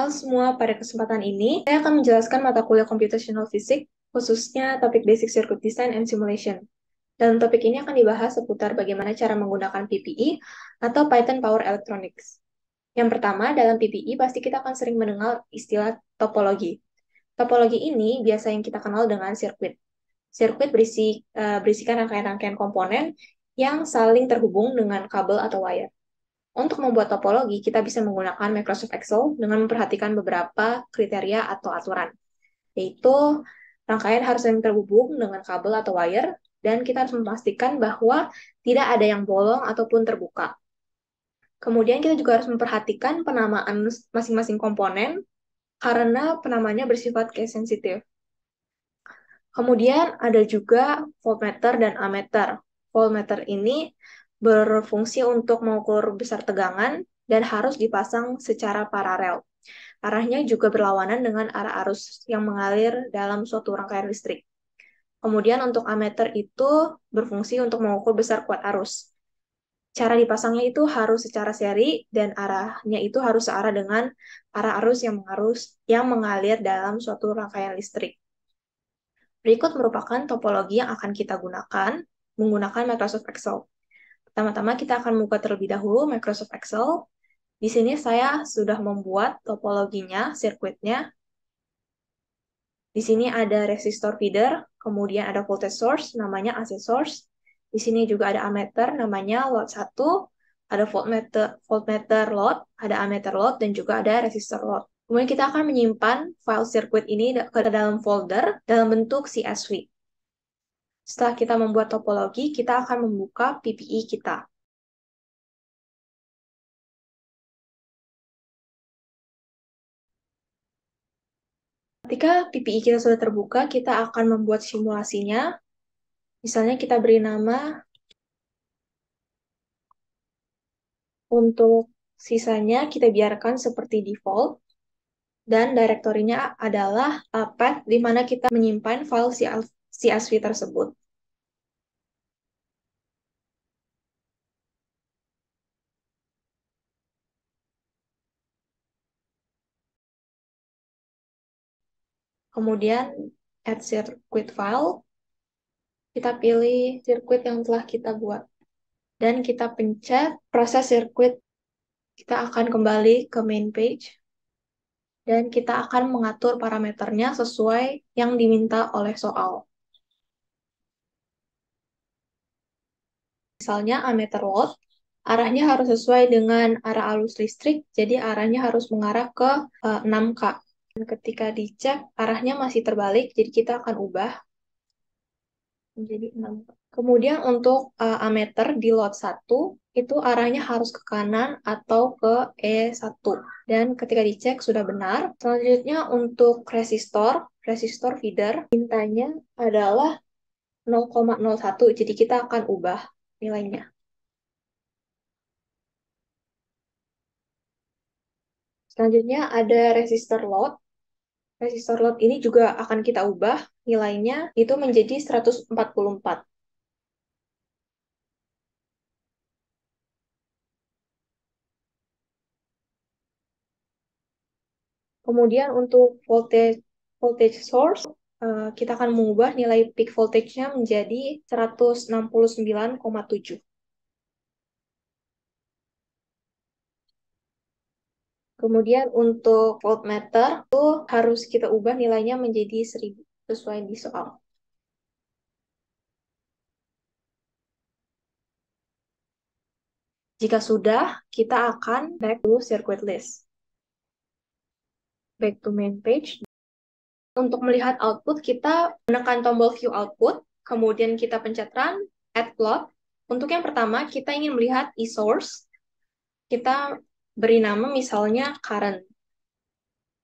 Halo semua, pada kesempatan ini saya akan menjelaskan mata kuliah Computational Physics, khususnya topik Basic Circuit Design and Simulation. Dalam topik ini akan dibahas seputar bagaimana cara menggunakan PPE atau Python Power Electronics. Yang pertama, dalam PPE pasti kita akan sering mendengar istilah topologi. Topologi ini biasa yang kita kenal dengan sirkuit. Sirkuit berisikan rangkaian-rangkaian komponen yang saling terhubung dengan kabel atau wire. Untuk membuat topologi, kita bisa menggunakan Microsoft Excel dengan memperhatikan beberapa kriteria atau aturan, yaitu rangkaian harus saling terhubung dengan kabel atau wire, dan kita harus memastikan bahwa tidak ada yang bolong ataupun terbuka. Kemudian kita juga harus memperhatikan penamaan masing-masing komponen, karena penamanya bersifat case sensitive. Kemudian ada juga voltmeter dan ammeter. Voltmeter ini berfungsi untuk mengukur besar tegangan dan harus dipasang secara paralel. Arahnya juga berlawanan dengan arah arus yang mengalir dalam suatu rangkaian listrik. Kemudian untuk ammeter itu berfungsi untuk mengukur besar kuat arus. Cara dipasangnya itu harus secara seri dan arahnya itu harus searah dengan arah arus yang mengalir dalam suatu rangkaian listrik. Berikut merupakan topologi yang akan kita gunakan menggunakan Microsoft Excel. Pertama-tama kita akan membuka terlebih dahulu Microsoft Excel. Di sini saya sudah membuat topologinya, sirkuitnya. Di sini ada resistor feeder, kemudian ada voltage source, namanya AC source. Di sini juga ada ammeter, namanya load 1. Ada voltmeter load, ada ammeter load, dan juga ada resistor load. Kemudian kita akan menyimpan file sirkuit ini ke dalam folder dalam bentuk CSV. Setelah kita membuat topologi, kita akan membuka PPE kita. Ketika PPE kita sudah terbuka, kita akan membuat simulasinya. Misalnya kita beri nama. Untuk sisanya kita biarkan seperti default. Dan direktorinya adalah path di mana kita menyimpan file CSV tersebut. Kemudian add circuit file. Kita pilih sirkuit yang telah kita buat. Dan kita pencet proses sirkuit. Kita akan kembali ke main page. Dan kita akan mengatur parameternya sesuai yang diminta oleh soal. Misalnya ammeter load, arahnya harus sesuai dengan arah arus listrik, jadi arahnya harus mengarah ke 6K. Dan ketika dicek, arahnya masih terbalik, jadi kita akan ubah menjadi 6K. Kemudian untuk ammeter di load 1, itu arahnya harus ke kanan atau ke E1. Dan ketika dicek sudah benar. Selanjutnya untuk resistor feeder, mintanya adalah 0,01, jadi kita akan ubah nilainya. Selanjutnya ada resistor load. Resistor load ini juga akan kita ubah nilainya itu menjadi 144. Kemudian untuk voltage source, kita akan mengubah nilai peak voltage-nya menjadi 169,7. Kemudian untuk voltmeter itu harus kita ubah nilainya menjadi 1000 sesuai di soal. Jika sudah, kita akan back to circuit list. Back to main page. Untuk melihat output, kita menekan tombol view output, kemudian kita pencet run, add plot. Untuk yang pertama, kita ingin melihat e-source. Kita beri nama misalnya current.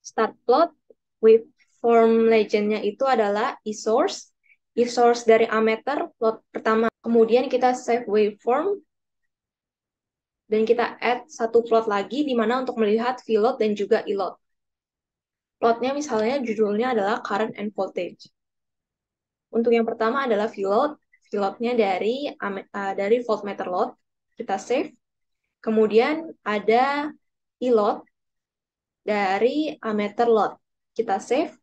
Start plot, waveform legend-nya itu adalah e-source. E-source dari ammeter, plot pertama. Kemudian kita save waveform, dan kita add satu plot lagi, di mana untuk melihat VLOD dan juga ELOD. Plotnya misalnya judulnya adalah current and voltage. Untuk yang pertama adalah VLOD. VLOD-nya dari voltmeter load. Kita save. Kemudian ada ELOD. dari ammeter load. Kita save.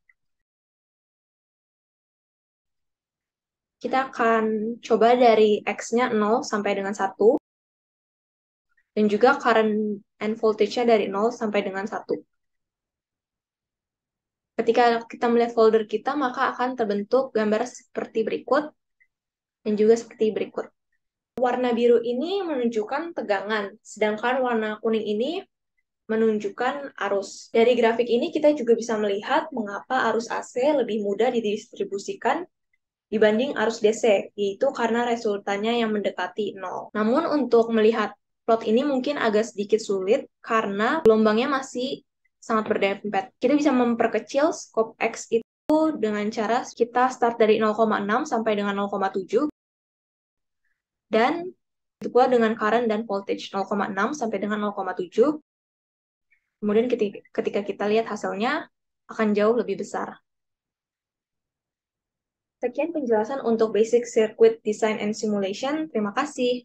Kita akan coba dari X-nya 0 sampai dengan 1. Dan juga current and voltage-nya dari 0 sampai dengan 1. Ketika kita melihat folder kita, maka akan terbentuk gambar seperti berikut dan juga seperti berikut. Warna biru ini menunjukkan tegangan, sedangkan warna kuning ini menunjukkan arus. Dari grafik ini kita juga bisa melihat mengapa arus AC lebih mudah didistribusikan dibanding arus DC, yaitu karena resultannya yang mendekati 0. Namun untuk melihat plot ini mungkin agak sedikit sulit karena gelombangnya masih sangat berdempet. Kita bisa memperkecil scope X itu dengan cara kita start dari 0,6 sampai dengan 0,7 dan itu pula dengan current dan voltage 0,6 sampai dengan 0,7. Kemudian ketika kita lihat hasilnya akan jauh lebih besar. Sekian penjelasan untuk Basic Circuit Design and Simulation. Terima kasih.